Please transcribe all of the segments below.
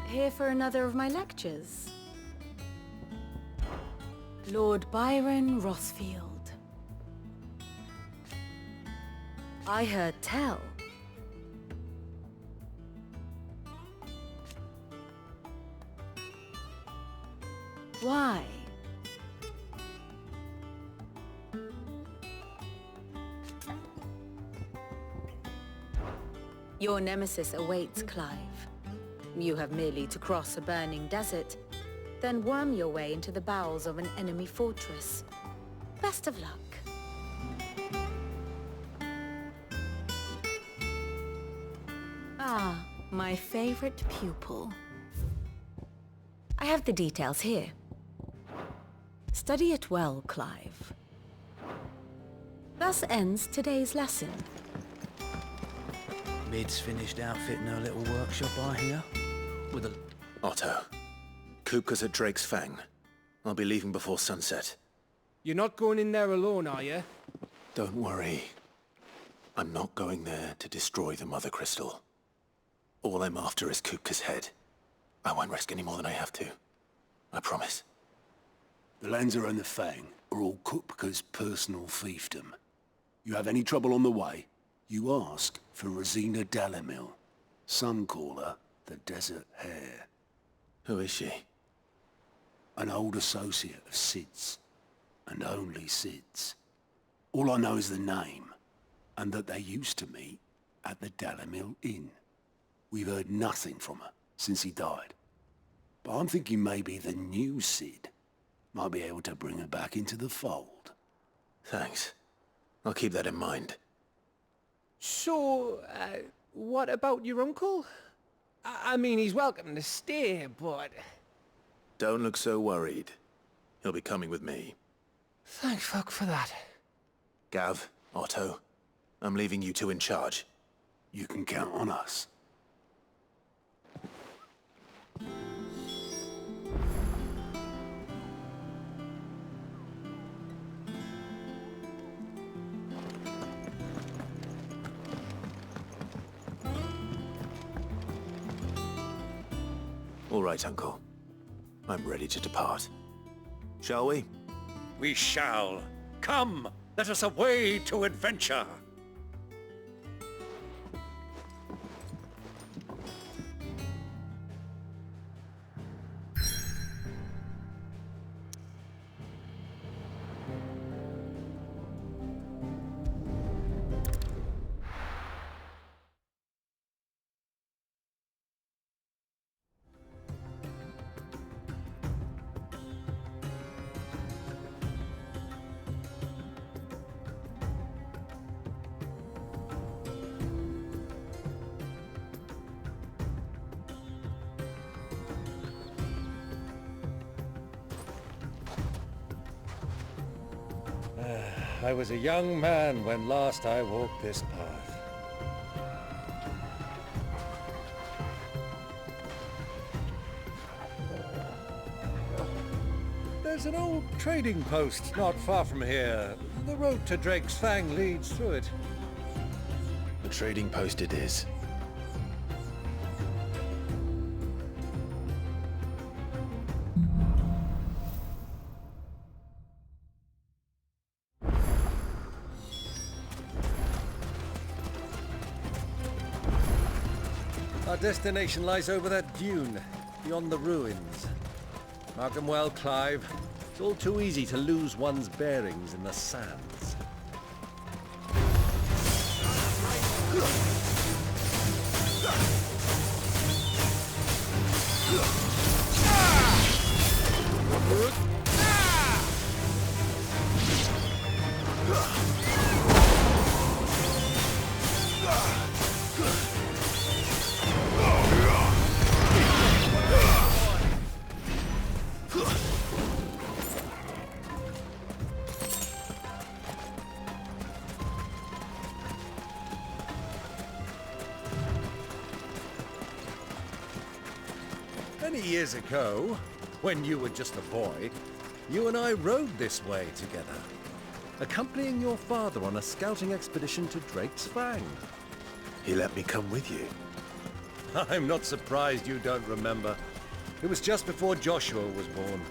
Here for another of my lectures? Lord Byron Rothfield. I heard tell. Why? Your nemesis awaits, Clive. You have merely to cross a burning desert, then worm your way into the bowels of an enemy fortress. Best of luck. Ah, my favorite pupil. I have the details here. Study it well, Clive. Thus ends today's lesson. Mid's finished outfitting her little workshop, I hear. With a... Otto. Kupka's at Drake's Fang. I'll be leaving before sunset. You're not going in there alone, are you? Don't worry. I'm not going there to destroy the Mother Crystal. All I'm after is Kupka's head. I won't risk any more than I have to. I promise. The Lancer and the Fang are all Kupka's personal fiefdom. You have any trouble on the way, you ask for Rosina Dalamil. Some call her the Desert Hare. Who is she? An old associate of Sid's, and only Sid's. All I know is the name, and that they used to meet at the Dalamil Inn. We've heard nothing from her since he died. But I'm thinking maybe the new Sid might be able to bring her back into the fold. Thanks. I'll keep that in mind. So, what about your uncle? I mean, he's welcome to stay, but... Don't look so worried. He'll be coming with me. Thank fuck for that. Gav, Otto, I'm leaving you two in charge. You can count on us. All right, Uncle. I'm ready to depart. Shall we? We shall. Come, let us away to adventure. I was a young man when last I walked this path. There's an old trading post not far from here. The road to Drake's Fang leads through it. The trading post it is. Our destination lies over that dune, beyond the ruins. Mark 'em well, Clive. It's all too easy to lose one's bearings in the sands. Many years ago, when you were just a boy, you and I rode this way together, accompanying your father on a scouting expedition to Drake's Fang. He let me come with you. I'm not surprised you don't remember. It was just before Joshua was born.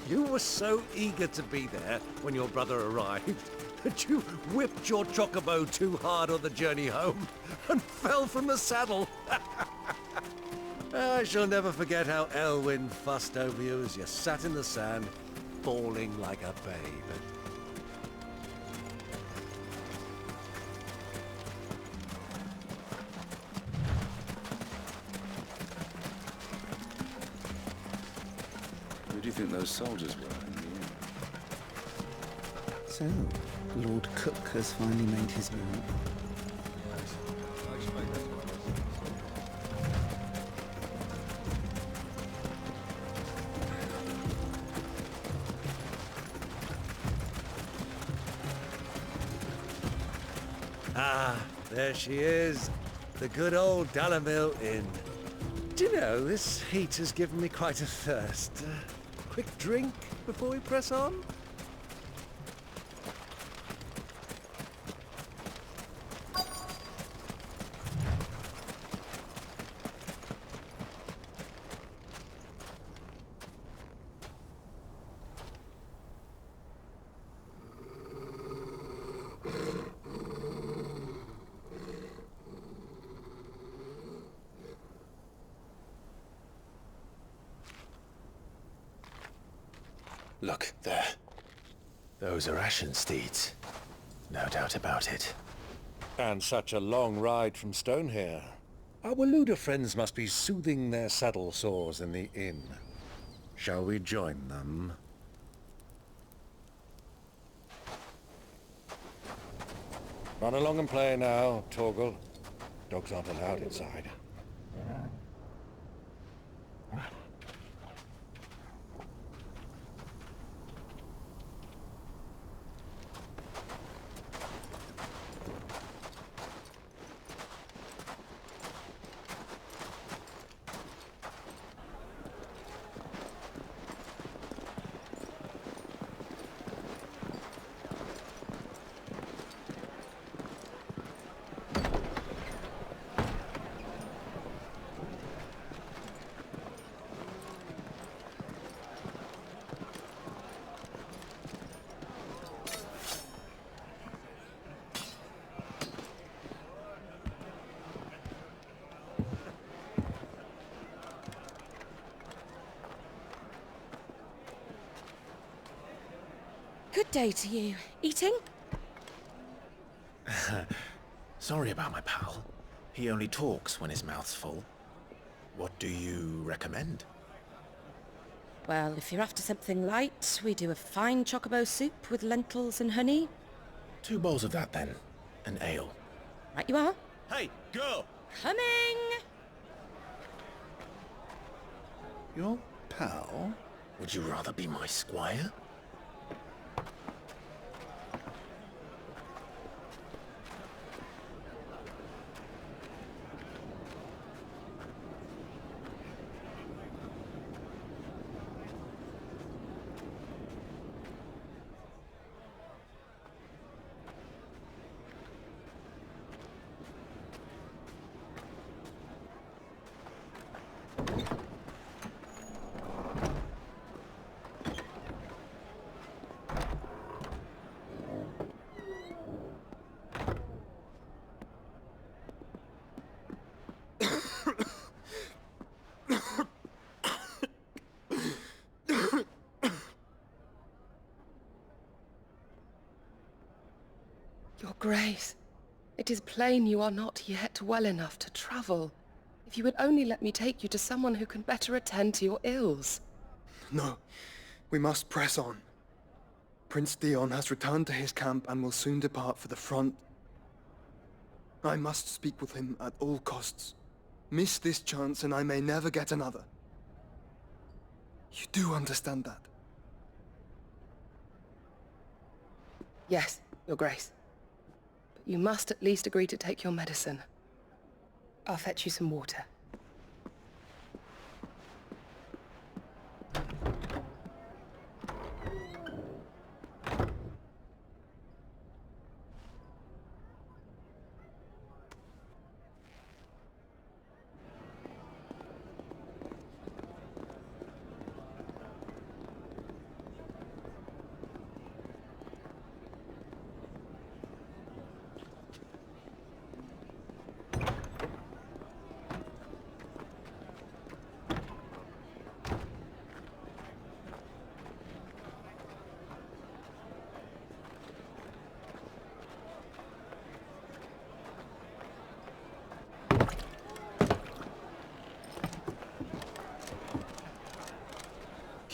You were so eager to be there when your brother arrived that you whipped your chocobo too hard on the journey home and fell from the saddle. I shall never forget how Elwyn fussed over you as you sat in the sand, bawling like a babe. Who do you think those soldiers were in the end? So, Lord Cook has finally made his move. Ah, there she is. The good old Dalamil Inn. Do you know, this heat has given me quite a thirst. Quick drink before we press on? Look, there. Those are Ashen steeds. No doubt about it. And such a long ride from Stonehair. Our Waluda friends must be soothing their saddle sores in the inn. Shall we join them? Run along and play now, Torgal. Dogs aren't allowed inside. Good day to you. Eating? Sorry about my pal. He only talks when his mouth's full. What do you recommend? Well, if you're after something light, we do a fine chocobo soup with lentils and honey. 2 bowls of that then. An ale. Right you are. Hey, girl! Coming! Your pal? Would you rather be my squire? Your Grace, it is plain you are not yet well enough to travel. If you would only let me take you to someone who can better attend to your ills. No, we must press on. Prince Theon has returned to his camp and will soon depart for the front. I must speak with him at all costs. Miss this chance and I may never get another. You do understand that? Yes, Your Grace. But you must at least agree to take your medicine. I'll fetch you some water.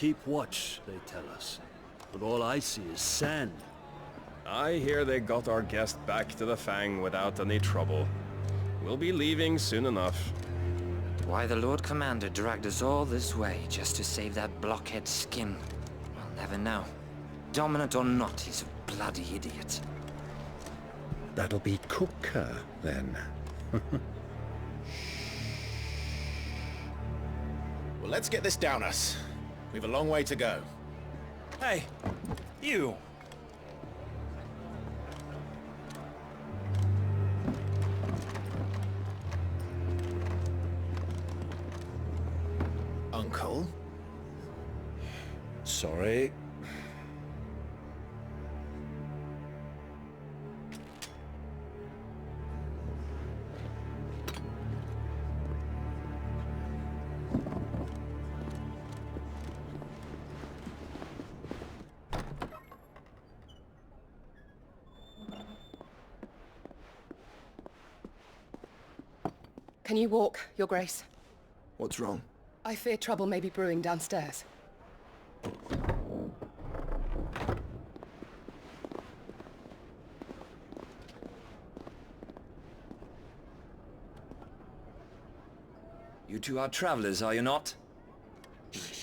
keep watch, they tell us. But all I see is sand. I hear they got our guest back to the Fang without any trouble. We'll be leaving soon enough. Why the Lord Commander dragged us all this way just to save that blockhead skin, we'll never know. Dominant or not, he's a bloody idiot. That'll be Cooker, then. Well, let's get this down us. We've a long way to go. Hey, you! Uncle? Sorry. Can you walk, Your Grace? What's wrong? I fear trouble may be brewing downstairs. You two are travelers, are you not?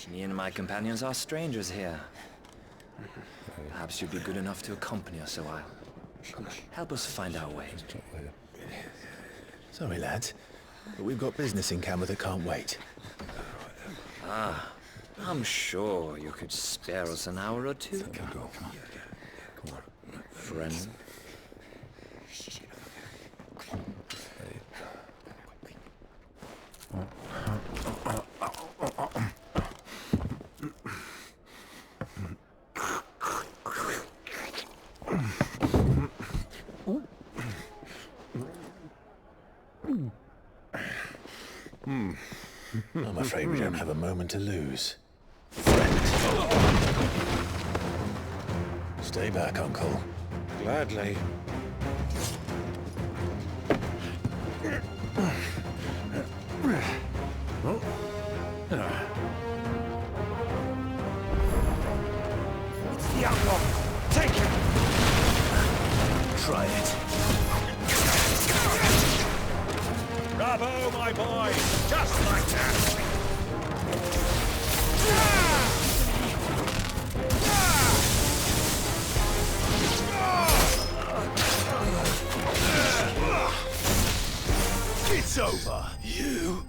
Me and my companions are strangers here. Perhaps you'd be good enough to accompany us a while. Help us find our way. Sorry, lads, but we've got business in camera that can't wait. Ah, I'm sure you could spare us an hour or two. Come on. Friend. I'm afraid we don't have a moment to lose. Stay back, Uncle. Gladly. It's the outlaw! Take him! Try it. Bravo, my boy! Just like that! It's over, you!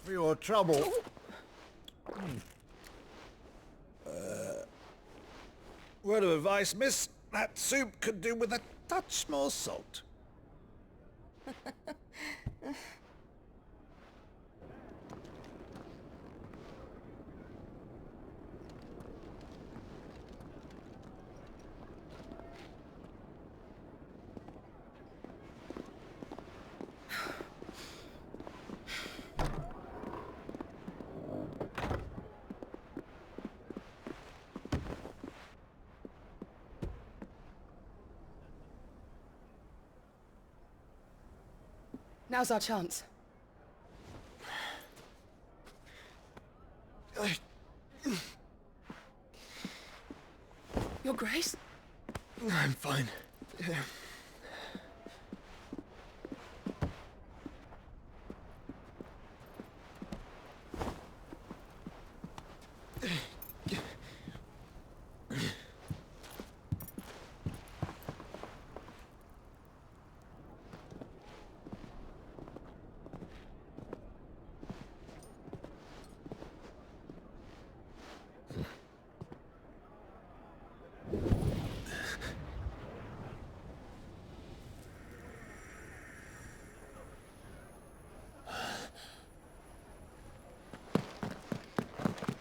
For your trouble. Word of advice, miss. That soup could do with a touch more salt. Now's our chance. Your Grace? I'm fine.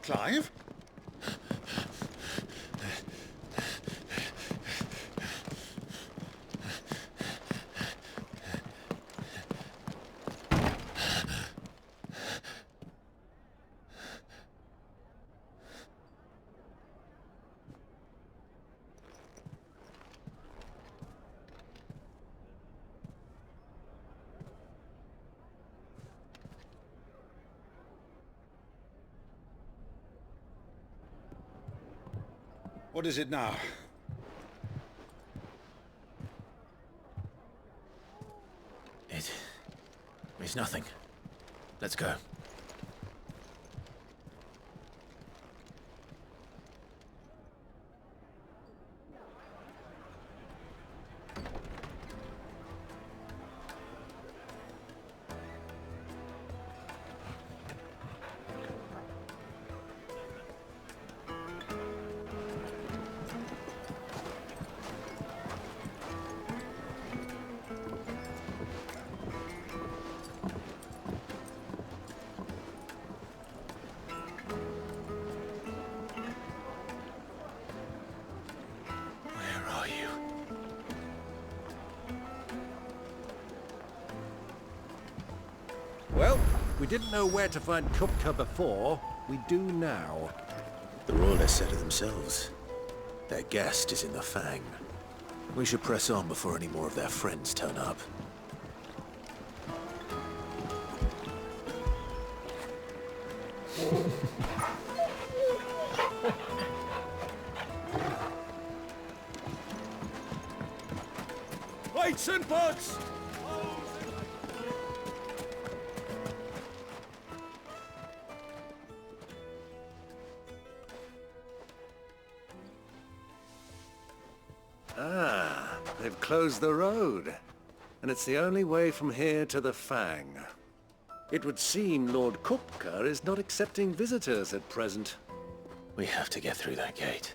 Clive? What is it now? It's nothing. Let's go. Well, we didn't know where to find Kupka before. We do now. The Royalists said it themselves. Their guest is in the Fang. We should press on before any more of their friends turn up. Lights and pots! Ah, they've closed the road. And it's the only way from here to the Fang. It would seem Lord Kupka is not accepting visitors at present. We have to get through that gate.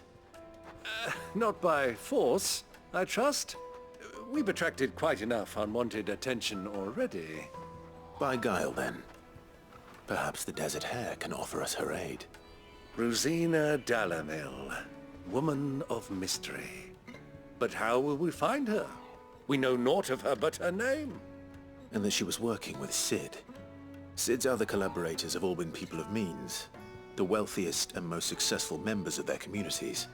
Not by force, I trust. We've attracted quite enough unwanted attention already. By guile, then. Perhaps the Desert Hare can offer us her aid. Rosina Dalamil, woman of mystery. But how will we find her? We know naught of her but her name. And that she was working with Cid. Cid's other collaborators have all been people of means, the wealthiest and most successful members of their communities.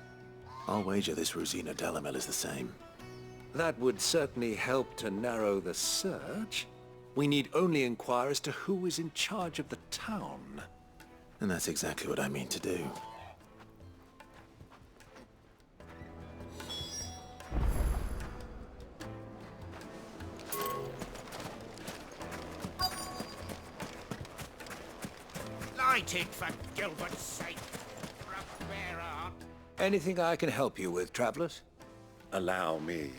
I'll wager this Rosina Dalamil is the same. That would certainly help to narrow the search. We need only inquire as to who is in charge of the town. And that's exactly what I mean to do. Lighted for Gilbert's sake. Fair art. Anything I can help you with, travelers? Allow me.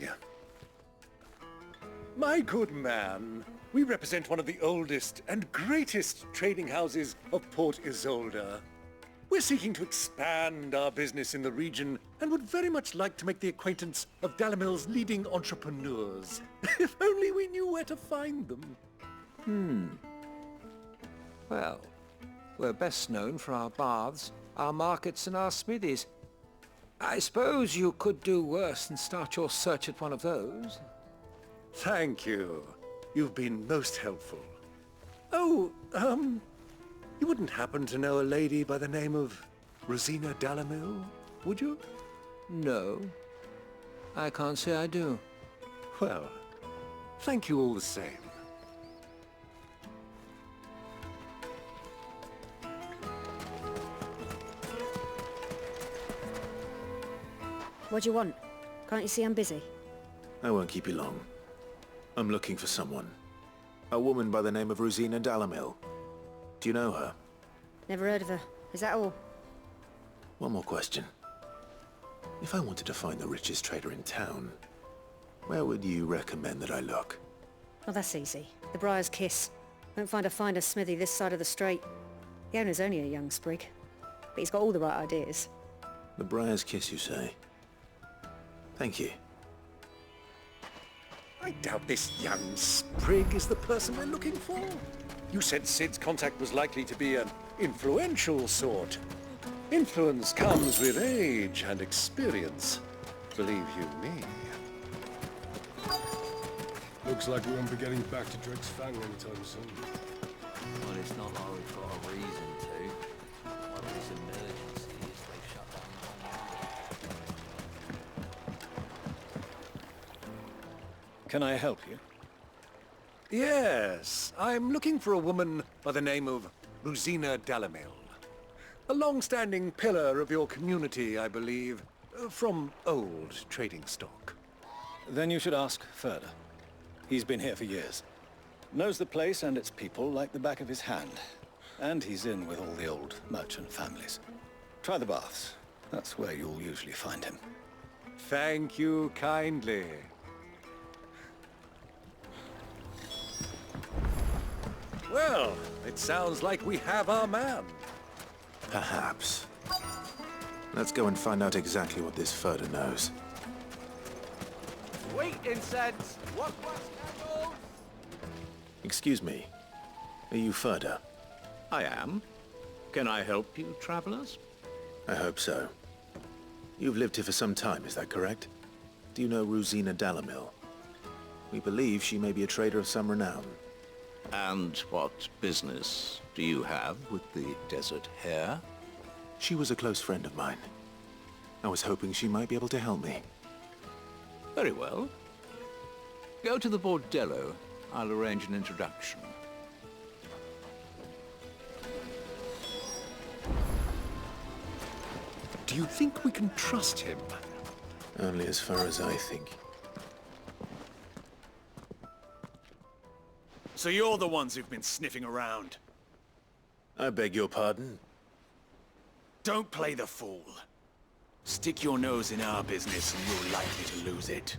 My good man, we represent one of the oldest and greatest trading houses of Port Isolde. We're seeking to expand our business in the region and would very much like to make the acquaintance of Dalamil's leading entrepreneurs. If only we knew where to find them. Well, we're best known for our baths, our markets and our smithies. I suppose you could do worse than start your search at one of those. Thank you. You've been most helpful. Oh, you wouldn't happen to know a lady by the name of Rosina Dalamil, would you? No, I can't say I do. Well, thank you all the same. What do you want? Can't you see I'm busy? I won't keep you long. I'm looking for someone. A woman by the name of Rosina Dalamil. Do you know her? Never heard of her. Is that all? One more question. If I wanted to find the richest trader in town, where would you recommend that I look? Oh, that's easy. The Briar's Kiss. Won't find a finer smithy this side of the strait. The owner's only a young sprig, but he's got all the right ideas. The Briar's Kiss, you say? Thank you. I doubt this young sprig is the person we're looking for. You said Cid's contact was likely to be an influential sort. Influence comes with age and experience. Believe you me. Looks like we won't be getting back to Drake's Fang anytime soon. Well, it's not like we've got a reason to. One of these emergencies, they shut down the whole. Can I help you? Yes, I'm looking for a woman by the name of Rosina Dalamil. A long-standing pillar of your community, I believe. From old trading stock. Then you should ask Further. He's been here for years. Knows the place and its people like the back of his hand. And he's in with all the old merchant families. Try the baths. That's where you'll usually find him. Thank you kindly. Well, it sounds like we have our man. Perhaps. Let's go and find out exactly what this Further knows. Wait, incense! What candles? Excuse me. Are you Further? I am. Can I help you, travelers? I hope so. You've lived here for some time, is that correct? Do you know Rosina Dalamil? We believe she may be a trader of some renown. And what business do you have with the Desert Hare? She was a close friend of mine. I was hoping she might be able to help me. Very well. Go to the bordello. I'll arrange an introduction. Do you think we can trust him? Only as far as I think. So you're the ones who've been sniffing around? I beg your pardon? Don't play the fool. Stick your nose in our business and you're likely to lose it.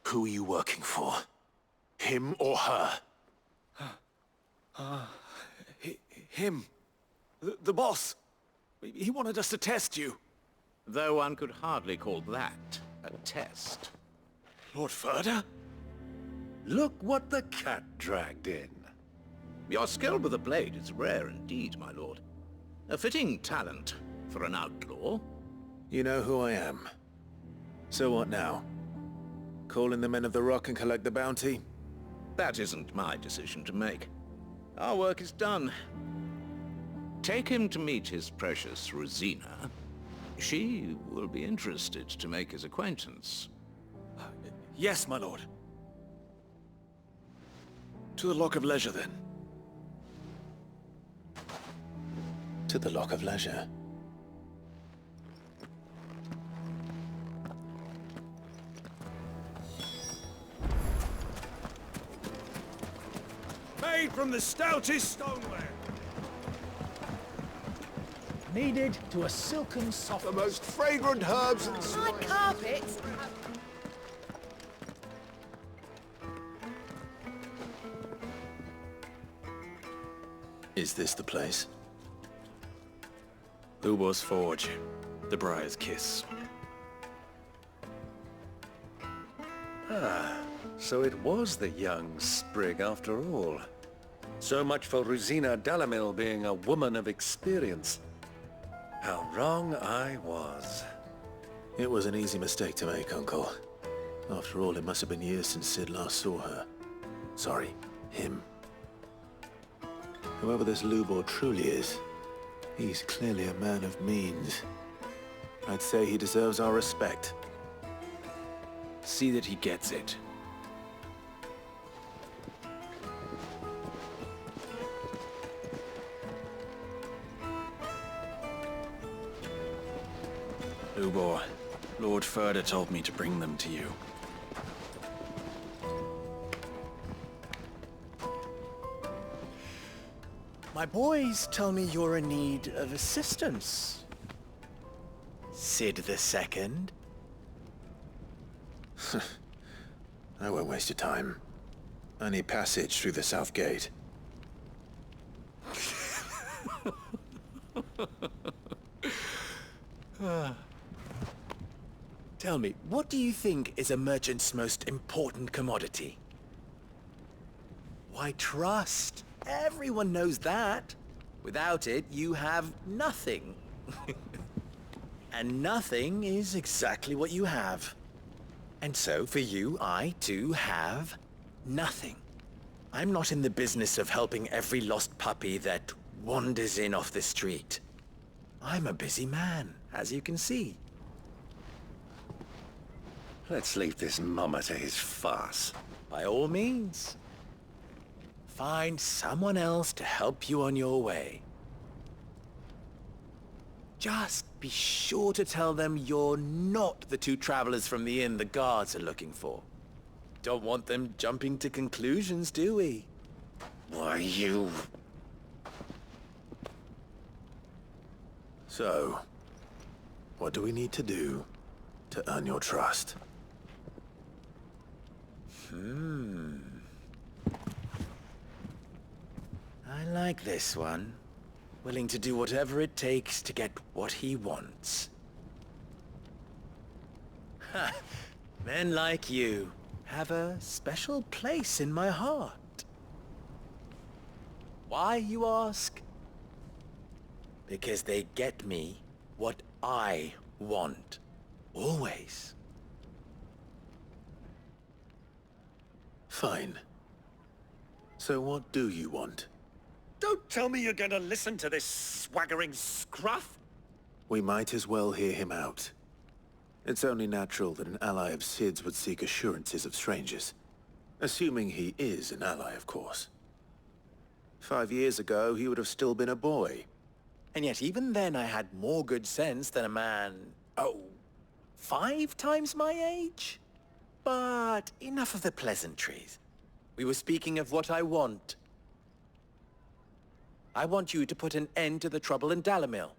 Who are you working for? Him or her? Him. The boss. He wanted us to test you. Though one could hardly call that a test. Lord Further? Look what the cat dragged in. Your skill with the blade is rare indeed, my lord. A fitting talent for an outlaw. You know who I am. So what now? Call in the Men of the Rock and collect the bounty? That isn't my decision to make. Our work is done. Take him to meet his precious Rosina. She will be interested to make his acquaintance. Yes, my lord. To the Lock of Leisure, then. To the Lock of Leisure. Made from the stoutest stoneware. Kneaded to a silken soft. The most fragrant herbs and Hard carpets. Is this the place? Lubor's Forge. The Briar's Kiss. Ah, so it was the young sprig after all. So much for Rosina Dalamil being a woman of experience. How wrong I was. It was an easy mistake to make, Uncle. After all, it must have been years since Sid last saw her. Sorry, him. Whoever this Lubor truly is, he's clearly a man of means. I'd say he deserves our respect. See that he gets it. Ubor, Lord Furder told me to bring them to you. My boys tell me you're in need of assistance. Sid the Second? I won't waste your time. I need passage through the south gate. Tell me, what do you think is a merchant's most important commodity? Why, trust. Everyone knows that. Without it, you have nothing. And nothing is exactly what you have. And so, for you, I, too, have nothing. I'm not in the business of helping every lost puppy that wanders in off the street. I'm a busy man, as you can see. Let's leave this mummer to his farce. By all means. Find someone else to help you on your way. Just be sure to tell them you're not the two travelers from the inn the guards are looking for. Don't want them jumping to conclusions, do we? Why, you... So, what do we need to do to earn your trust? I like this one. Willing to do whatever it takes to get what he wants. Ha! Men like you have a special place in my heart. Why, you ask? Because they get me what I want. Always. Fine. So what do you want? Don't tell me you're going to listen to this swaggering scruff! We might as well hear him out. It's only natural that an ally of Sid's would seek assurances of strangers. Assuming he is an ally, of course. 5 years ago, he would have still been a boy. And yet even then I had more good sense than a man, 5 times my age? But enough of the pleasantries. We were speaking of what I want. I want you to put an end to the trouble in Dalamil.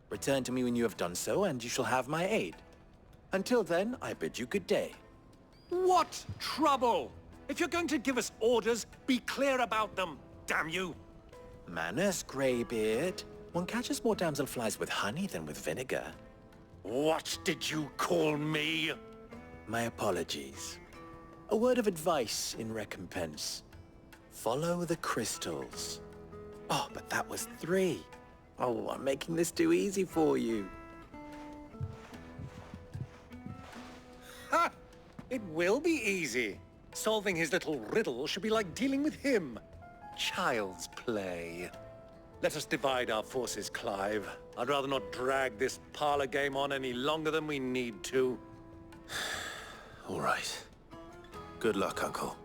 Return to me when you have done so, and you shall have my aid. Until then, I bid you good day. What trouble? If you're going to give us orders, be clear about them, damn you! Manners, Greybeard. One catches more damselflies with honey than with vinegar. What did you call me? My apologies. A word of advice in recompense. Follow the crystals. Oh, but that was 3. Oh, I'm making this too easy for you. Ha! It will be easy. Solving his little riddle should be like dealing with him. Child's play. Let us divide our forces, Clive. I'd rather not drag this parlor game on any longer than we need to. All right. Good luck, Uncle.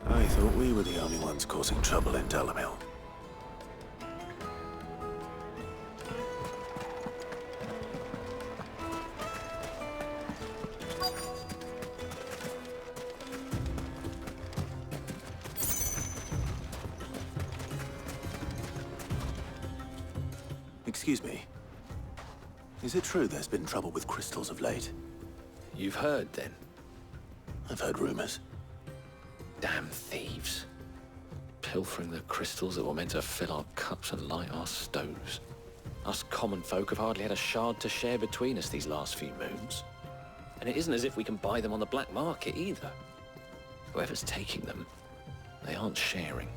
I thought we were the only ones causing trouble in Dalamil. Excuse me. Is it true there's been trouble with crystals of late? You've heard, then? I've heard rumors. Damn thieves. Pilfering the crystals that were meant to fill our cups and light our stoves. Us common folk have hardly had a shard to share between us these last few moons. And it isn't as if we can buy them on the black market either. Whoever's taking them, they aren't sharing.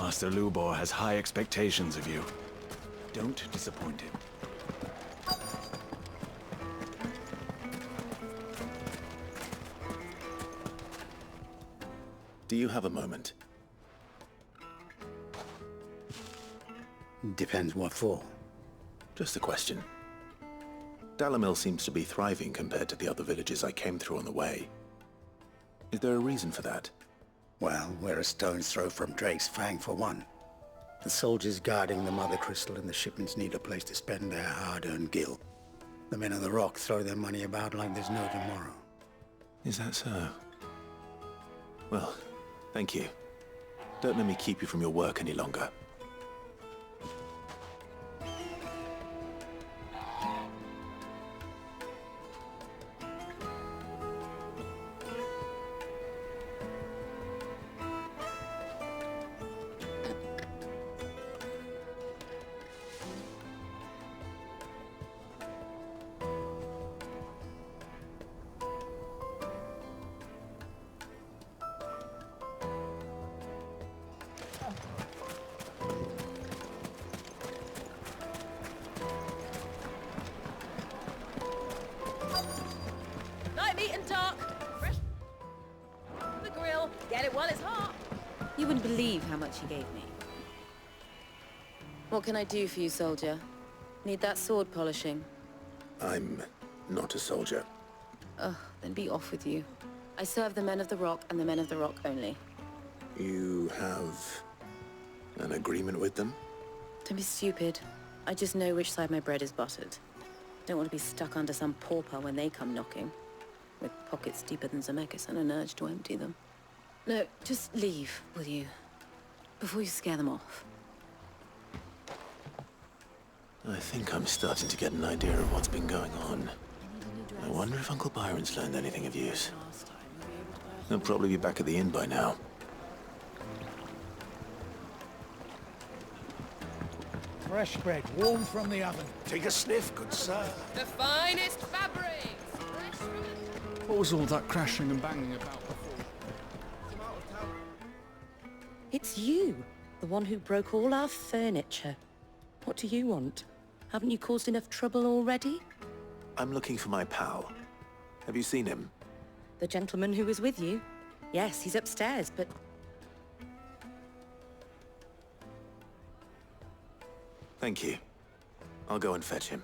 Master Lubor has high expectations of you. Don't disappoint him. Do you have a moment? Depends what for. Just a question. Dalamil seems to be thriving compared to the other villages I came through on the way. Is there a reason for that? Well, we're a stone's throw from Drake's Fang for one. The soldiers guarding the Mother Crystal and the shipments need a place to spend their hard-earned gil. The men of the Rock throw their money about like there's no tomorrow. Is that so? Well, thank you. Don't let me keep you from your work any longer. Light meat and dark. Fresh the grill. Get it while it's hot. You wouldn't believe how much he gave me. What can I do for you, soldier? Need that sword polishing? I'm not a soldier. Ugh, then be off with you. I serve the men of the Rock and the men of the Rock only. You have an agreement with them? Don't be stupid. I just know which side my bread is buttered. Don't want to be stuck under some pauper when they come knocking. With pockets deeper than Zemeckis and an urge to empty them. No, just leave, will you? Before you scare them off. I think I'm starting to get an idea of what's been going on. I wonder if Uncle Byron's learned anything of use. He'll probably be back at the inn by now. Fresh bread, warm from the oven. Take a sniff, good sir. The finest fabrics! What was all that crashing and banging about before? It's you, the one who broke all our furniture. What do you want? Haven't you caused enough trouble already? I'm looking for my pal. Have you seen him? The gentleman who was with you? Yes, he's upstairs, but... Thank you. I'll go and fetch him.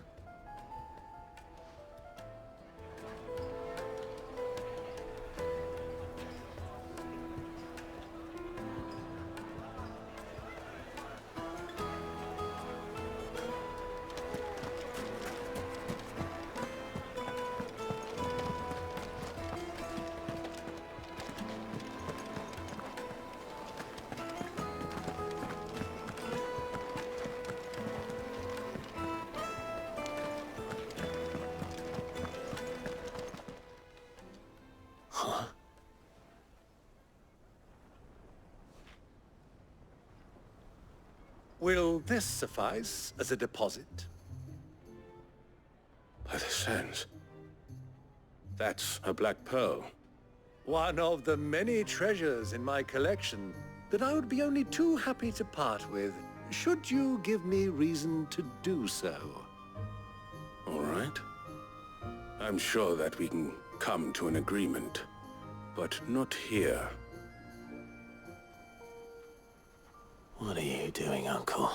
Will this suffice as a deposit? By the sands. That's a black pearl. One of the many treasures in my collection that I would be only too happy to part with, should you give me reason to do so. All right. I'm sure that we can come to an agreement, but not here. What are you doing, Uncle?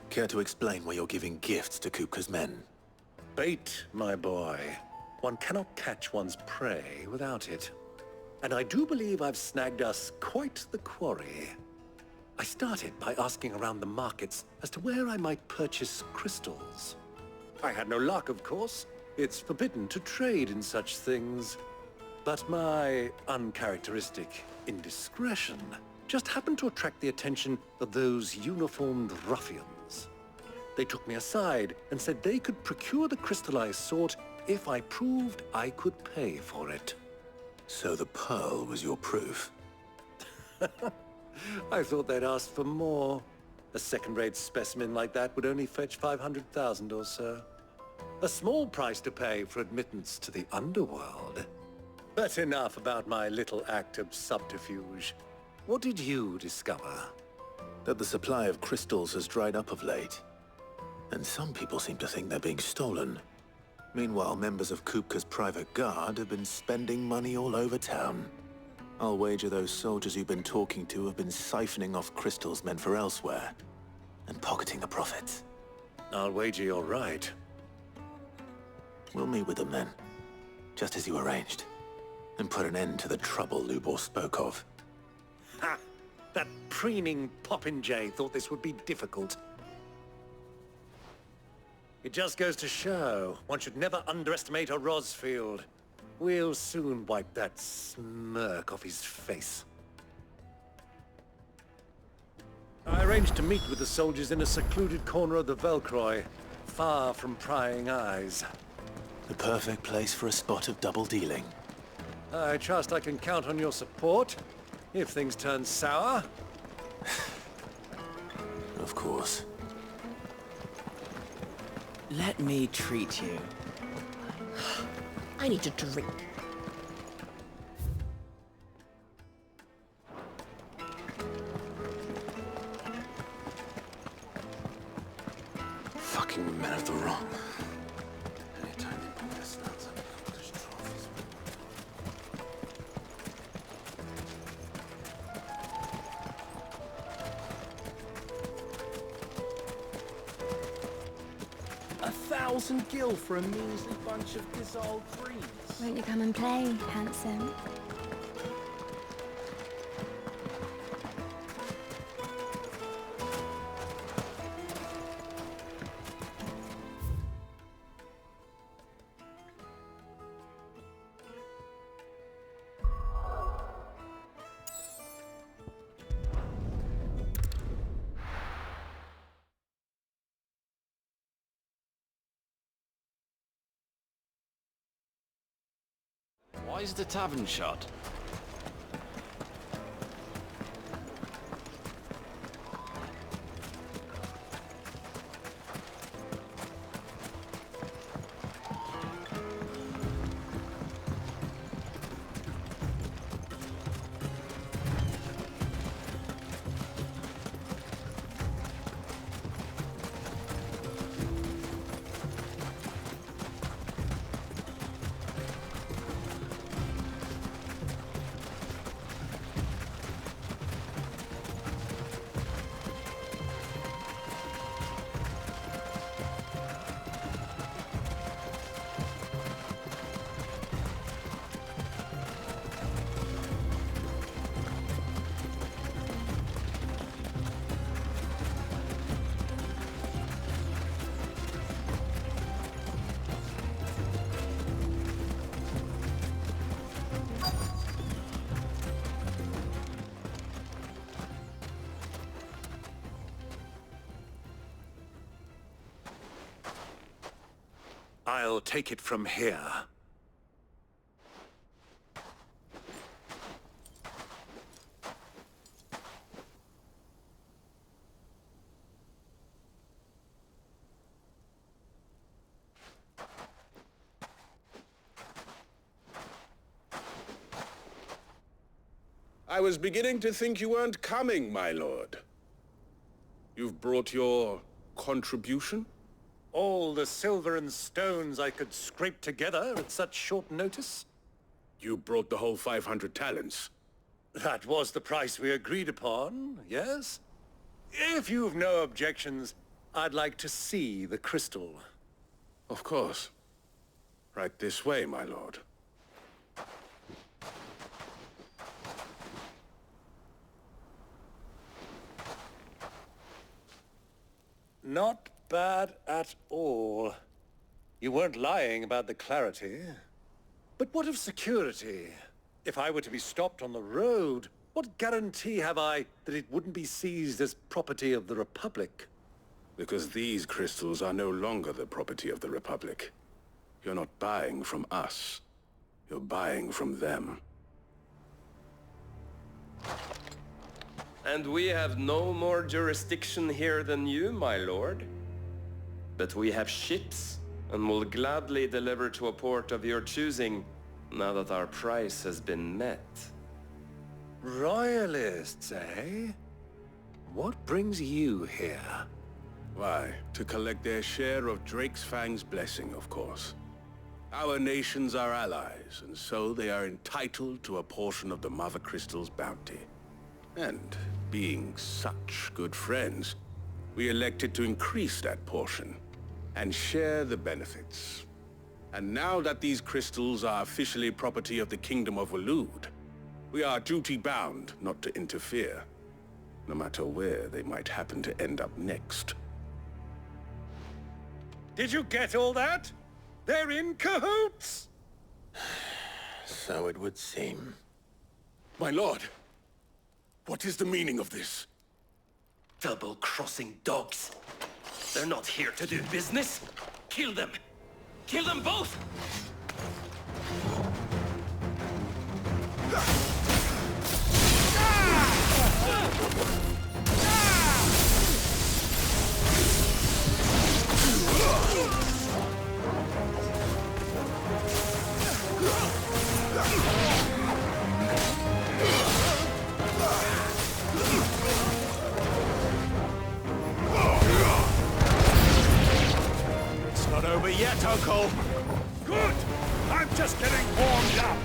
Care to explain why you're giving gifts to Kupka's men? Bait, my boy. One cannot catch one's prey without it. and I do believe I've snagged us quite the quarry. I started by asking around the markets as to where I might purchase crystals. I had no luck, of course. It's forbidden to trade in such things. But my uncharacteristic indiscretion just happened to attract the attention of those uniformed ruffians. They took me aside and said they could procure the crystal I sought if I proved I could pay for it. So the pearl was your proof? I thought they'd asked for more. A second-rate specimen like that would only fetch 500,000 or so. A small price to pay for admittance to the underworld. But enough about my little act of subterfuge. What did you discover? That the supply of crystals has dried up of late. And some people seem to think they're being stolen. Meanwhile, members of Kupka's private guard have been spending money all over town. I'll wager those soldiers you've been talking to have been siphoning off crystals meant for elsewhere, and pocketing the profits. I'll wager you're right. We'll meet with them then, just as you arranged, and put an end to the trouble Lubor spoke of. Ha! That preening popinjay thought this would be difficult. It just goes to show, one should never underestimate a Rosfield. We'll soon wipe that smirk off his face. I arranged to meet with the soldiers in a secluded corner of the Velcroy, far from prying eyes. The perfect place for a spot of double dealing. I trust I can count on your support, if things turn sour. Of course. Let me treat you. I need a drink. Fucking men of the wrong. Anytime they put their snouts up, accomplish trophies. $1,000 gil for a measly bunch of dissolved greens. Won't you come and play, handsome? Why is the tavern shut? I'll take it from here. I was beginning to think you weren't coming, my lord. You've brought your contribution? All the silver and stones I could scrape together at such short notice? You brought the whole 500 talents. That was the price we agreed upon, yes? If you've no objections, I'd like to see the crystal. Of course. Right this way, my lord. Not bad at all. You weren't lying about the clarity. But what of security? If I were to be stopped on the road, what guarantee have I that it wouldn't be seized as property of the Republic? Because these crystals are no longer the property of the Republic. You're not buying from us. You're buying from them. And we have no more jurisdiction here than you, my lord. But we have ships, and will gladly deliver to a port of your choosing, now that our price has been met. Royalists, eh? What brings you here? Why, to collect their share of Drake's Fang's blessing, of course. Our nations are allies, and so they are entitled to a portion of the Mother Crystal's bounty. And, being such good friends, we elected to increase that portion, and share the benefits. And now that these crystals are officially property of the Kingdom of Waloed, we are duty-bound not to interfere, no matter where they might happen to end up next. Did you get all that? They're in cahoots! So it would seem. My lord, what is the meaning of this? Double-crossing dogs. They're not here to do business. Kill them! Kill them both! It's not over yet, Uncle! Good! I'm just getting warmed up!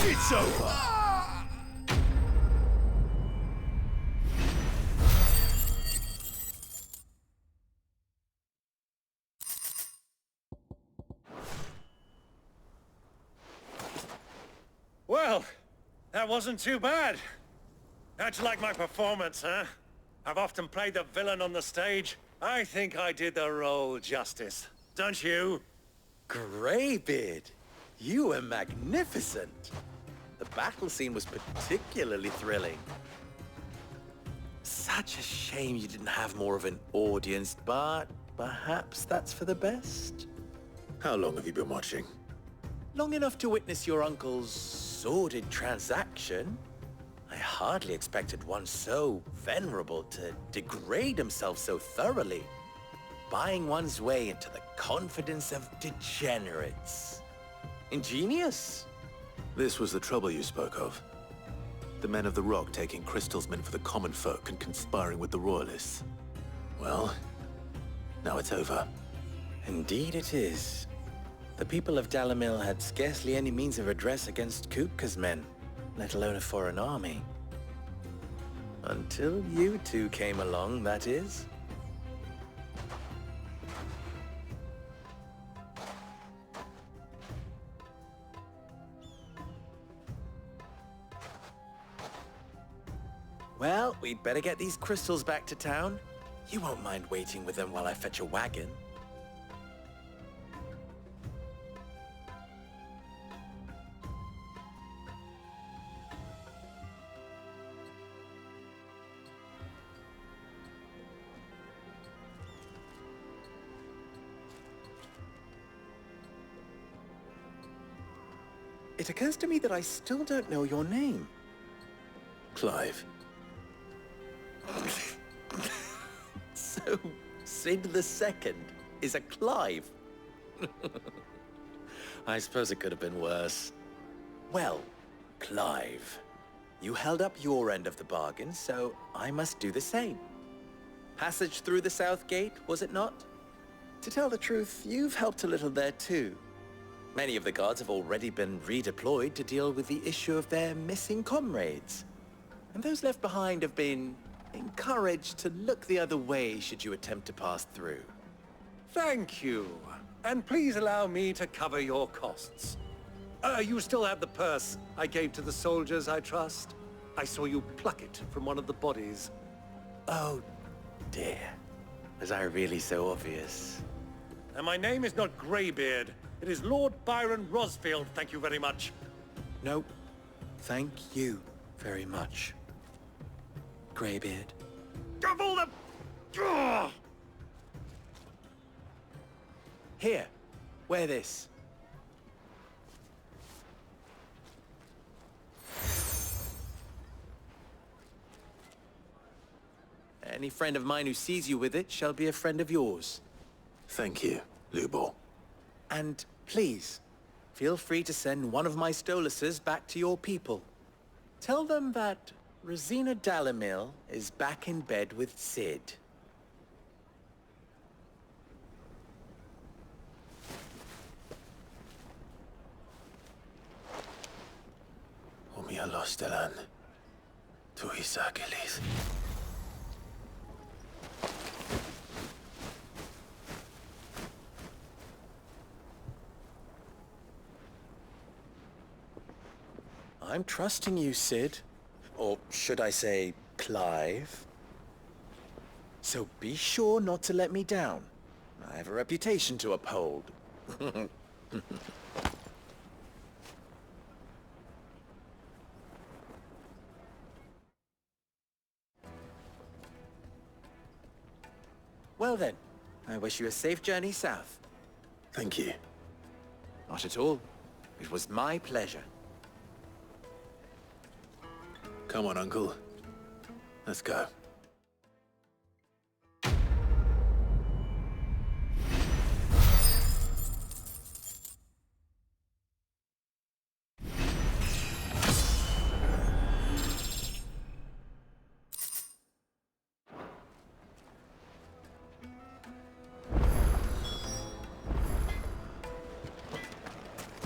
It's over! Well, that wasn't too bad. How'd you like my performance, huh? I've often played the villain on the stage. I think I did the role justice. Don't you? Greybeard, you were magnificent. The battle scene was particularly thrilling. Such a shame you didn't have more of an audience, but perhaps that's for the best. How long have you been watching? Long enough to witness your uncle's sordid transaction. I hardly expected one so venerable to degrade himself so thoroughly, buying one's way into the confidence of degenerates. Ingenious. This was the trouble you spoke of. The men of the Rock taking crystals meant for the common folk and conspiring with the Royalists. Well, now it's over. Indeed it is. The people of Dalamil had scarcely any means of redress against Kupka's men, let alone a foreign army. Until you two came along, that is. Well, we'd better get these crystals back to town. You won't mind waiting with them while I fetch a wagon. It occurs to me that I still don't know your name. Clive. So, Sid the Second is a Clive. I suppose it could have been worse. Well, Clive, you held up your end of the bargain, so I must do the same. Passage through the South Gate, was it not? To tell the truth, you've helped a little there too. Many of the guards have already been redeployed to deal with the issue of their missing comrades. And those left behind have been encouraged to look the other way should you attempt to pass through. Thank you. And please allow me to cover your costs. You still have the purse I gave to the soldiers, I trust? I saw you pluck it from one of the bodies. Oh, dear. Was I really so obvious? And my name is not Greybeard. It is Lord Byron Rosfield, thank you very much. No, thank you very much, Greybeard. Of all the... Ugh! Here, wear this. Any friend of mine who sees you with it shall be a friend of yours. Thank you, Lubor. And please, feel free to send one of my Stoluses back to your people. Tell them that Rosina Dalamil is back in bed with Sid. Omia Lostelan. Tu Isakelis. I'm trusting you, Sid. Or should I say, Clive? So be sure not to let me down. I have a reputation to uphold. Well then, I wish you a safe journey south. Thank you. Not at all. It was my pleasure. Come on, Uncle. Let's go.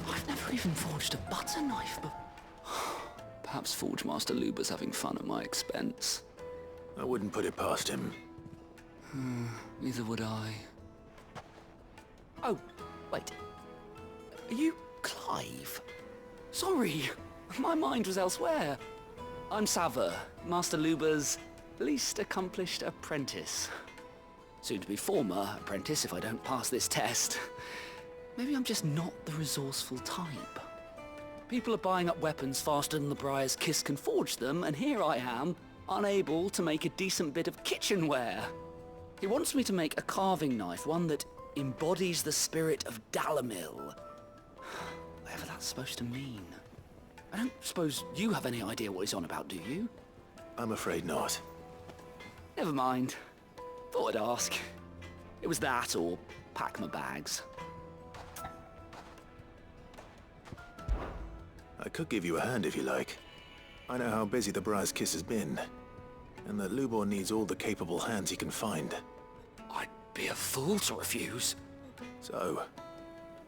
I've never even forged a butter knife before. Perhaps Forge Master Luber's having fun at my expense. I wouldn't put it past him. Neither would I. Oh, wait. Are you Clive? Sorry, my mind was elsewhere. I'm Sava, Master Luber's least accomplished apprentice. Soon to be former apprentice if I don't pass this test. Maybe I'm just not the resourceful type. People are buying up weapons faster than the Briar's Kiss can forge them, and here I am, unable to make a decent bit of kitchenware. He wants me to make a carving knife, one that embodies the spirit of Dalamil. Whatever that's supposed to mean. I don't suppose you have any idea what he's on about, do you? I'm afraid not. Never mind. Thought I'd ask. It was that, or pack my bags. I could give you a hand if you like. I know how busy the Briar's Kiss has been, and that Lubor needs all the capable hands he can find. I'd be a fool to refuse. So,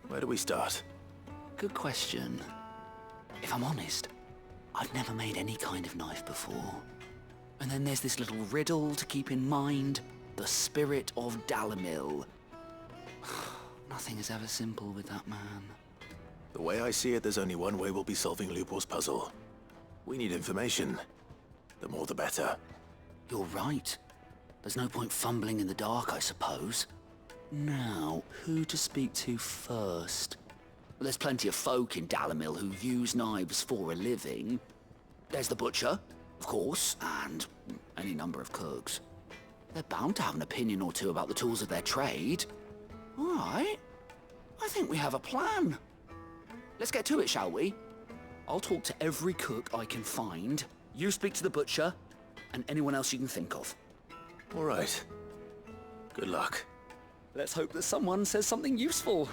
where do we start? Good question. If I'm honest, I've never made any kind of knife before. And then there's this little riddle to keep in mind. The spirit of Dalamil. Nothing is ever simple with that man. The way I see it, there's only one way we'll be solving Lubor's puzzle. We need information. the more the better. You're right. There's no point fumbling in the dark, I suppose. Now, who to speak to first? Well, there's plenty of folk in Dalamil who use knives for a living. There's the butcher, of course, and any number of cooks. They're bound to have an opinion or two about the tools of their trade. All right. I think we have a plan. Let's get to it, shall we? I'll talk to every cook I can find. You speak to the butcher, and anyone else you can think of. All right. Good luck. Let's hope that someone says something useful.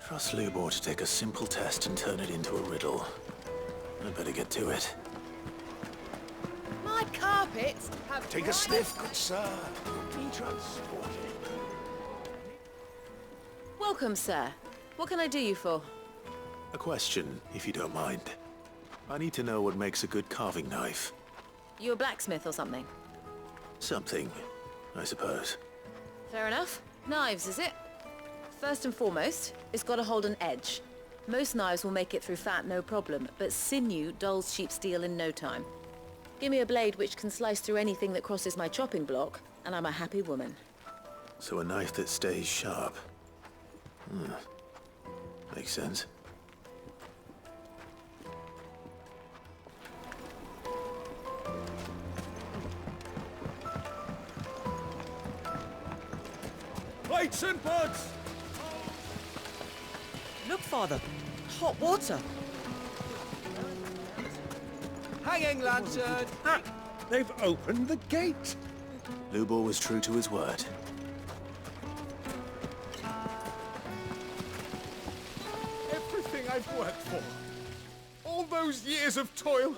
Trust Lubor to take a simple test and turn it into a riddle. I'd better get to it. My carpets have... Take a sniff, good sir. Be transported. Welcome, sir. What can I do you for? A question, if you don't mind. I need to know what makes a good carving knife. You a blacksmith or something? Something, I suppose. Fair enough. Knives, is it? First and foremost, it's got to hold an edge. Most knives will make it through fat, no problem, but sinew dulls cheap steel in no time. Give me a blade which can slice through anything that crosses my chopping block, and I'm a happy woman. So a knife that stays sharp. Makes sense. Plates and pots! Look, Father. Hot water. Hanging lantern! Ah, they've opened the gate! Lubor was true to his word. Everything I've worked for, all those years of toil,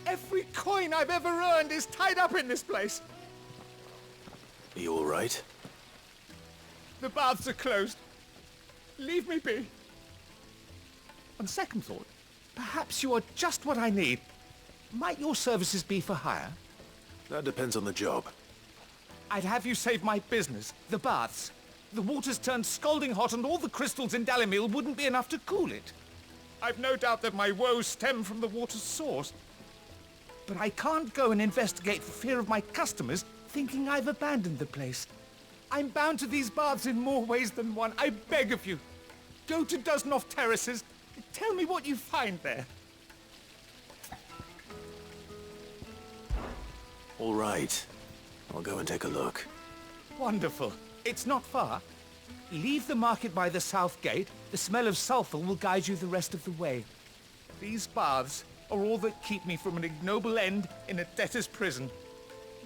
every coin I've ever earned is tied up in this place. Are you all right? The baths are closed. Leave me be. On second thought, perhaps you are just what I need. Might your services be for hire? That depends on the job. I'd have you save my business, the baths. The water's turned scalding hot and all the crystals in Dalamil wouldn't be enough to cool it. I've no doubt that my woes stem from the water's source. But I can't go and investigate for fear of my customers thinking I've abandoned the place. I'm bound to these baths in more ways than one. I beg of you. Go to Dusnoff Terraces. Tell me what you find there. All right. I'll go and take a look. Wonderful. It's not far. Leave the market by the south gate. The smell of sulphur will guide you the rest of the way. These baths are all that keep me from an ignoble end in a debtor's prison.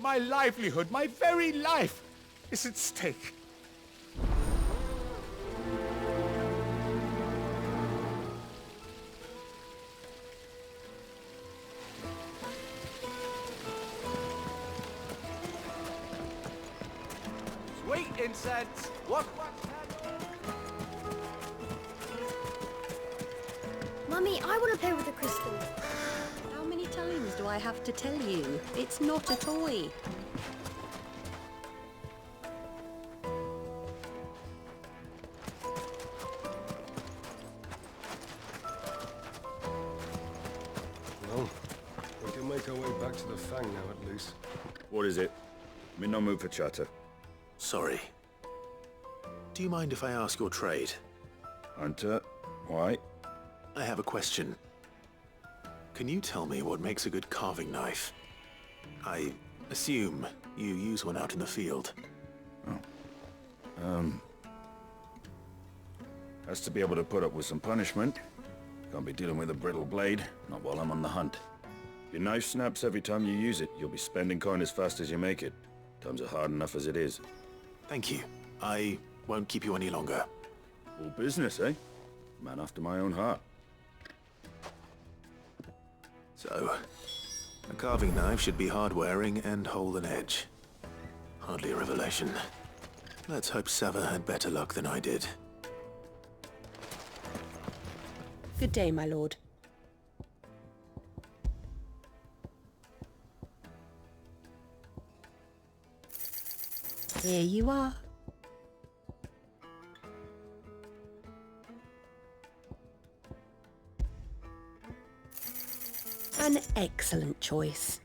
My livelihood, my very life, is at stake. Sweet incense. What? Mummy, I want to play with the crystal. How many times do I have to tell you? It's not a toy. Well, we can make our way back to the Fang now, at least. What is it? I'm in no mood for chatter. Sorry. Do you mind if I ask your trade? Hunter, why? I have a question. Can you tell me what makes a good carving knife? I assume you use one out in the field. Has to be able to put up with some punishment. Can't be dealing with a brittle blade, not while I'm on the hunt. Your knife snaps every time you use it. You'll be spending coin as fast as you make it. Times are hard enough as it is. Thank you. I won't keep you any longer. All business, eh? Man after my own heart. So, a carving knife should be hard-wearing and hold an edge. Hardly a revelation. Let's hope Sava had better luck than I did. Good day, my lord. Here you are. Excellent choice.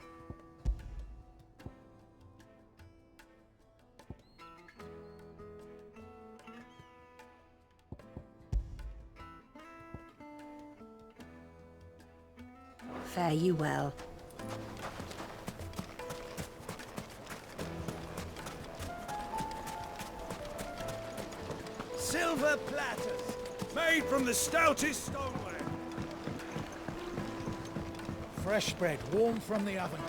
Fare you well. Silver platters, made from the stoutest stoneware. Fresh bread, warm from the oven.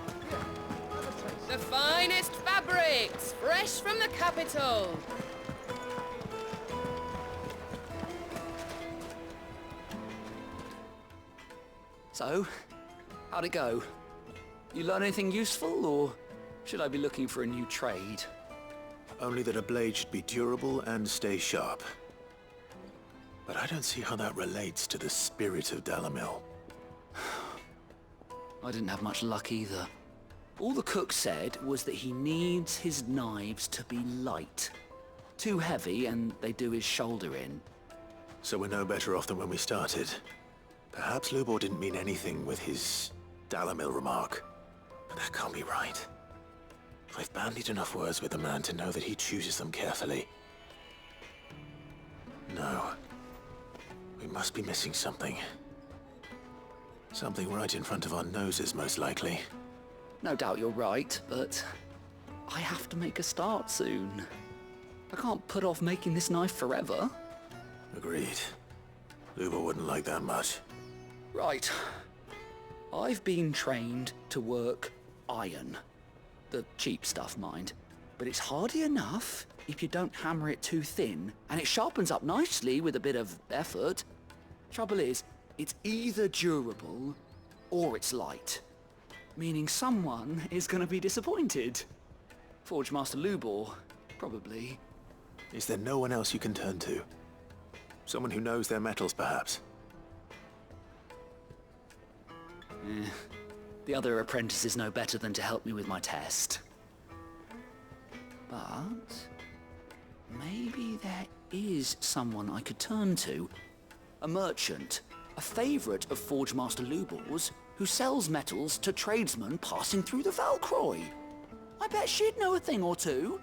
The finest fabrics, fresh from the capital. So, how'd it go? You learn anything useful, or should I be looking for a new trade? Only that a blade should be durable and stay sharp. But I don't see how that relates to the spirit of Dalamil. I didn't have much luck either. All the cook said was that he needs his knives to be light. Too heavy and they do his shoulder in. So we're no better off than when we started. Perhaps Lubor didn't mean anything with his Dalamil remark. But that can't be right. I've bandied enough words with the man to know that he chooses them carefully. No. We must be missing something. Something right in front of our noses, most likely. No doubt you're right, but I have to make a start soon. I can't put off making this knife forever. Agreed. Lubor wouldn't like that much. Right. I've been trained to work iron. The cheap stuff, mind. But it's hardy enough if you don't hammer it too thin, and it sharpens up nicely with a bit of effort. Trouble is, it's either durable or it's light. Meaning someone is going to be disappointed. Forge Master Lubor, probably. Is there no one else you can turn to? Someone who knows their metals, perhaps? The other apprentices know better than to help me with my test. But maybe there is someone I could turn to. A merchant, a favourite of Forge Master Lubor's, who sells metals to tradesmen passing through the Valcroy. I bet she'd know a thing or two.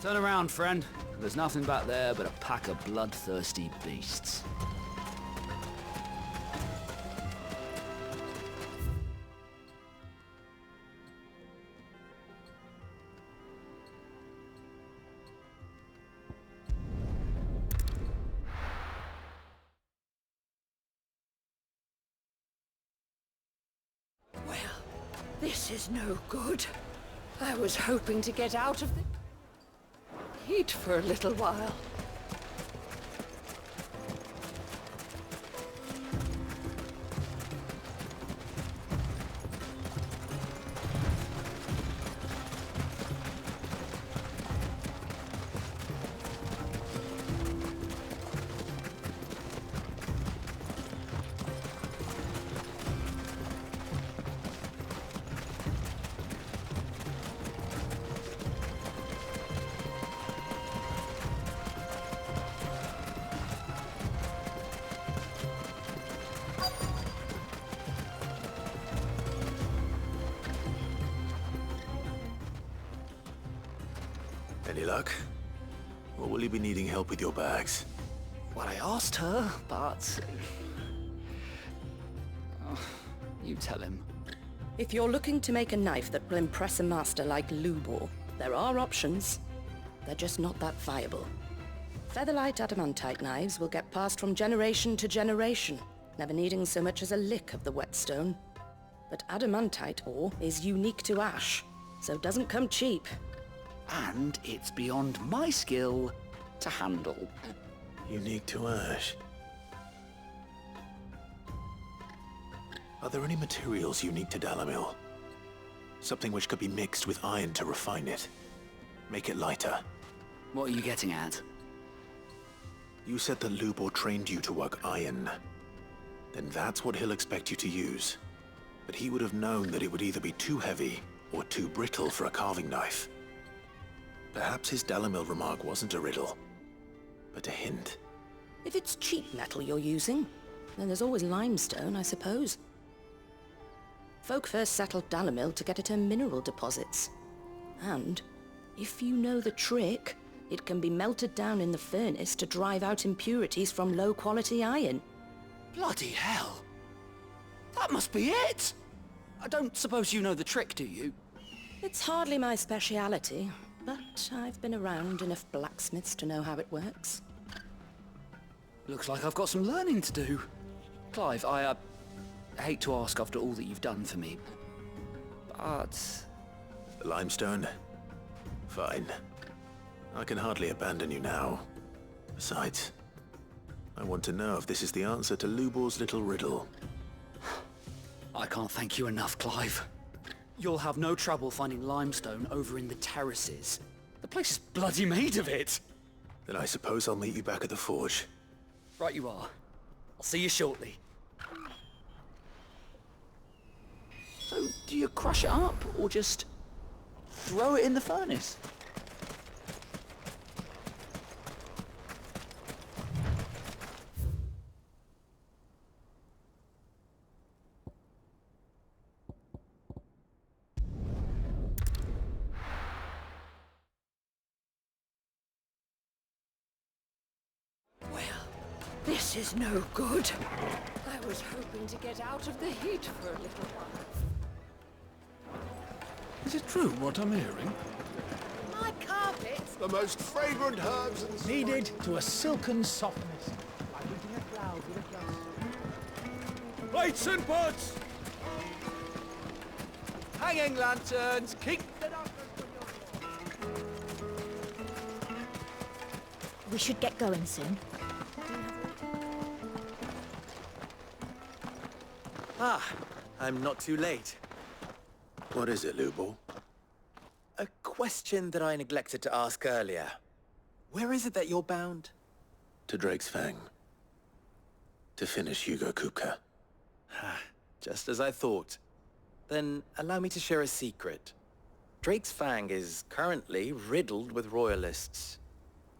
Turn around, friend. There's nothing back there but a pack of bloodthirsty beasts. This is no good. I was hoping to get out of the heat for a little while. Any luck? Or will you be needing help with your bags? Well, I asked her, but... Oh, you tell him. If you're looking to make a knife that will impress a master like Lubor, there are options. They're just not that viable. Featherlight adamantite knives will get passed from generation to generation, never needing so much as a lick of the whetstone. But adamantite ore is unique to ash, so it doesn't come cheap. And it's beyond my skill to handle. Unique to ash. Are there any materials unique to Dalamil? Something which could be mixed with iron to refine it. Make it lighter. What are you getting at? You said that Lubor trained you to work iron. Then that's what he'll expect you to use. But he would have known that it would either be too heavy or too brittle for a carving knife. Perhaps his Dalamil remark wasn't a riddle, but a hint. If it's cheap metal you're using, then there's always limestone, I suppose. Folk first settled Dalamil to get at her mineral deposits. And, if you know the trick, it can be melted down in the furnace to drive out impurities from low-quality iron. Bloody hell! That must be it! I don't suppose you know the trick, do you? It's hardly my speciality, but I've been around enough blacksmiths to know how it works. Looks like I've got some learning to do. Clive, I hate to ask after all that you've done for me, but... The limestone? Fine. I can hardly abandon you now. Besides, I want to know if this is the answer to Lubor's little riddle. I can't thank you enough, Clive. You'll have no trouble finding limestone over in the terraces. The place is bloody made of it. Then I suppose I'll meet you back at the forge. Right you are. I'll see you shortly. So, do you crush it up, or just throw it in the furnace? This is no good. I was hoping to get out of the heat for a little while. Is it true what I'm hearing? My carpets! The most fragrant herbs and needed to a silken softness. Like eating a cloud with a gust. Plates and pots! Hanging lanterns, keep the darkness from your... We should get going soon. Ah, I'm not too late. What is it, Lubor? A question that I neglected to ask earlier. Where is it that you're bound? To Drake's Fang. To finish Hugo Kupka. Just as I thought. Then allow me to share a secret. Drake's Fang is currently riddled with royalists.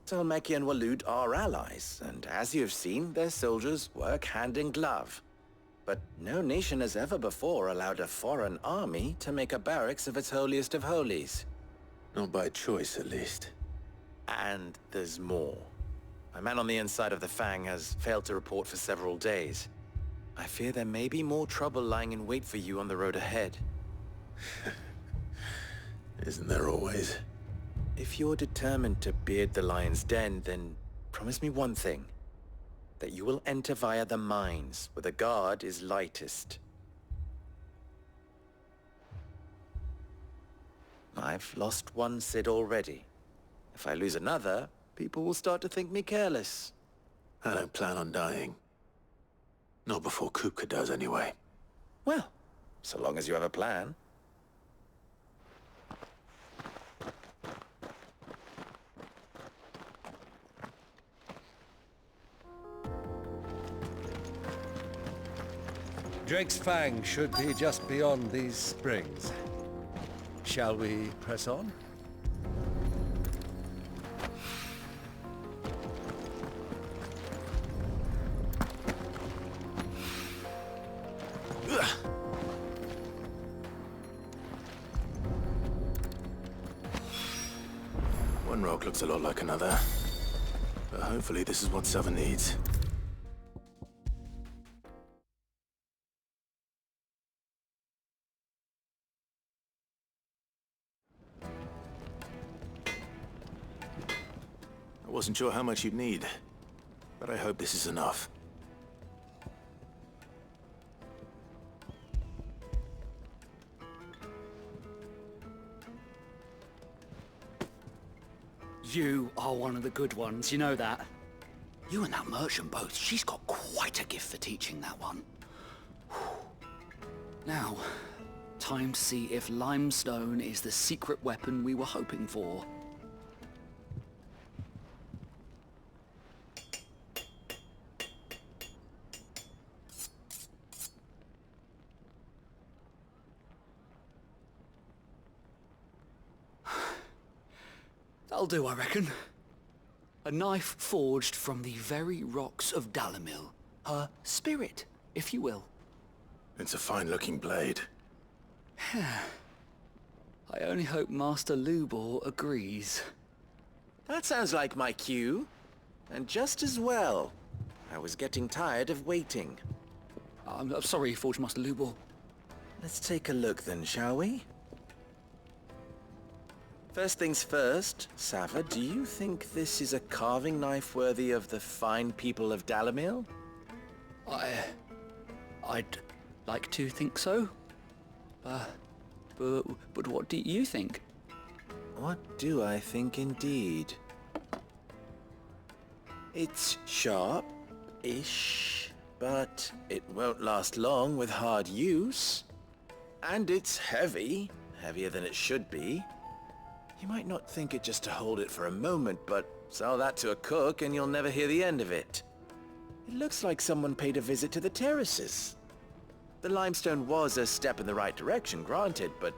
Talmeki and Waloed are allies, and as you have seen, their soldiers work hand in glove. But no nation has ever before allowed a foreign army to make a barracks of its holiest of holies. Not by choice, at least. And there's more. My man on the inside of the Fang has failed to report for several days. I fear there may be more trouble lying in wait for you on the road ahead. Isn't there always? If you're determined to beard the lion's den, then promise me one thing. That you will enter via the mines, where the guard is lightest. I've lost one Cid already. If I lose another, people will start to think me careless. I don't plan on dying. Not before Kupka does, anyway. Well, so long as you have a plan. Drake's Fang should be just beyond these springs. Shall we press on? One rock looks a lot like another. But hopefully this is what Sava needs. I wasn't sure how much you'd need, but I hope this is enough. You are one of the good ones, you know that? You and that merchant both, she's got quite a gift for teaching that one. Now, time to see if limestone is the secret weapon we were hoping for. That'll do, I reckon. A knife forged from the very rocks of Dalimil. Her spirit, if you will. It's a fine-looking blade. I only hope Master Lubor agrees. That sounds like my cue. And just as well. I was getting tired of waiting. I'm sorry, Forge Master Lubor. Let's take a look then, shall we? First things first, Sava, do you think this is a carving knife worthy of the fine people of Dalimil? I'd like to think so. But what do you think? What do I think indeed? It's sharp-ish, but it won't last long with hard use. And it's heavy, heavier than it should be. You might not think it just to hold it for a moment, but sell that to a cook and you'll never hear the end of it. It looks like someone paid a visit to the terraces. The limestone was a step in the right direction, granted, but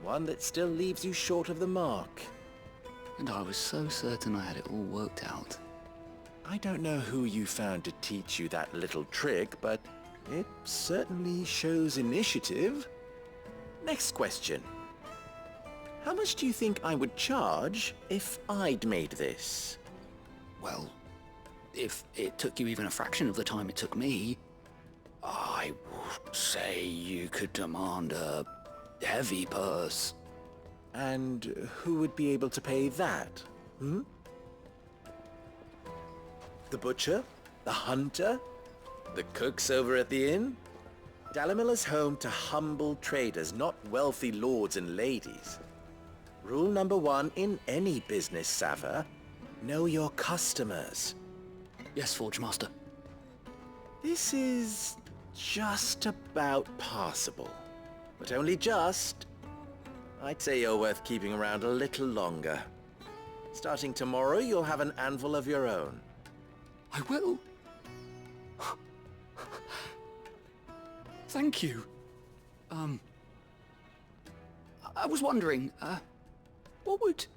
one that still leaves you short of the mark. And I was so certain I had it all worked out. I don't know who you found to teach you that little trick, but it certainly shows initiative. Next question. How much do you think I would charge if I'd made this? Well, if it took you even a fraction of the time it took me, I would say you could demand a heavy purse. And who would be able to pay that? Hmm? The butcher? The hunter? The cooks over at the inn? Dalimil is home to humble traders, not wealthy lords and ladies. Rule number 1 in any business, Sava. Know your customers. Yes, Forge Master. This is just about passable. But only just. I'd say you're worth keeping around a little longer. Starting tomorrow, you'll have an anvil of your own. I will. Thank you. I was wondering, what would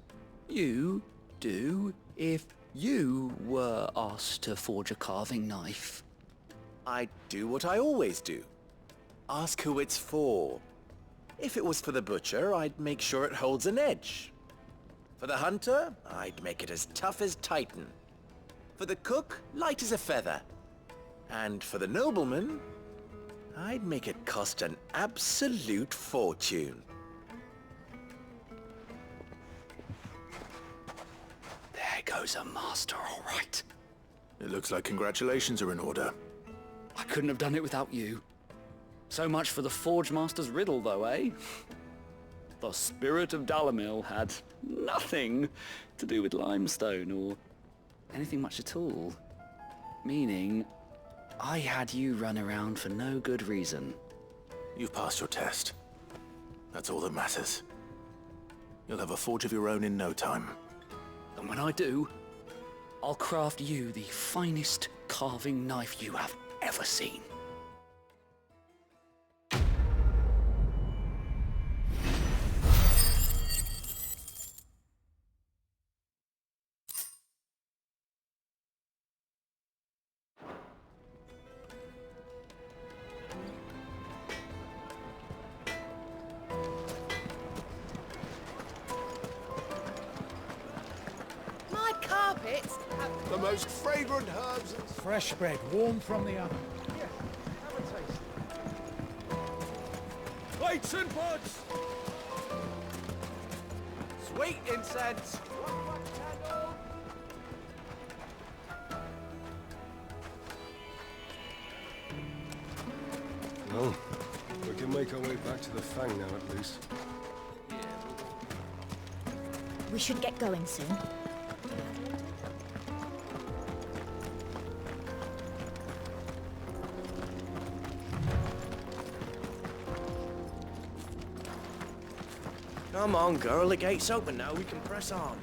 you do if you were asked to forge a carving knife? I'd do what I always do. Ask who it's for. If it was for the butcher, I'd make sure it holds an edge. For the hunter, I'd make it as tough as Titan. For the cook, light as a feather. And for the nobleman, I'd make it cost an absolute fortune. There goes a master, all right. It looks like congratulations are in order. I couldn't have done it without you. So much for the Forge Master's riddle, though, eh? The spirit of Dalimil had nothing to do with limestone or anything much at all. Meaning, I had you run around for no good reason. You've passed your test. That's all that matters. You'll have a forge of your own in no time. And when I do, I'll craft you the finest carving knife you have ever seen. My carpets have The most fragrant herbs and... Fresh bread, warm from the oven. Yes, have a taste. Plates and pots! Sweet incense! Well, we can make our way back to the Fang now, at least. We should get going soon. Come on, girl. The gate's open now. We can press on.